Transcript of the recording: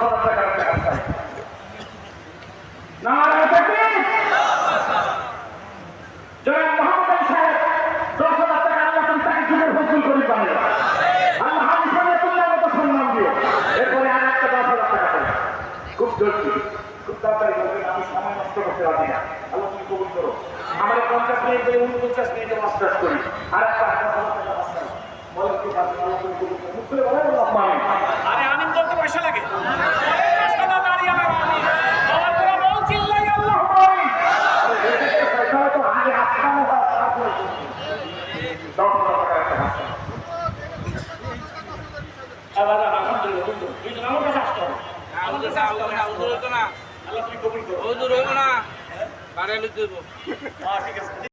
10,000 টাকার একটা কাজ চাই। নারায়ে তাকবীর। জনাব মোহাম্মদ আলী সাহেব 10,000 টাকা আল্লাহ তাকে যুগের ফজল করি বানিয়ে আল্লাহ হাদিসে তুল্লার মতো সম্মান দিও। এরপরে আর একটা 10,000 টাকা চাই। খুব জলদি খুব তাড়াতাড়ি বলবেন, আমি সময় নষ্ট করতে পারি না। আল্লাহ তুমি কবুল করো। আমার 50 মিনিট 49 মিনিটে মাস্টার্স করি, আর একটা 10,000 টাকা মাস্টার্স বলেন কি পারবেন? আল্লাহ তুমি কবুল করো। মুখ খুলে বলেন আল্লাহ আমিন। আরে আমিন বলতে পয়সা লাগে। রাস্তাটা দাঁড়িয়ে আমার আমিন বলার পরে বল চিল্লাই আল্লাহ আমিন। আরে এটা পয়সা তো আগে আসমানো হয়, তারপরে 10,000 টাকা একটা মাস্টার্স। আবার আলহামদুলিল্লাহ বন্ধু এই জন্য আমার কাছে আসতে হবে। আমার কাছে আসতে হবে। হুজুর হইতো না, আল্লাহ তুমি কবুল করো। হুজুর হইব না, বাড়াইলে দেবো। ঠিক আছে।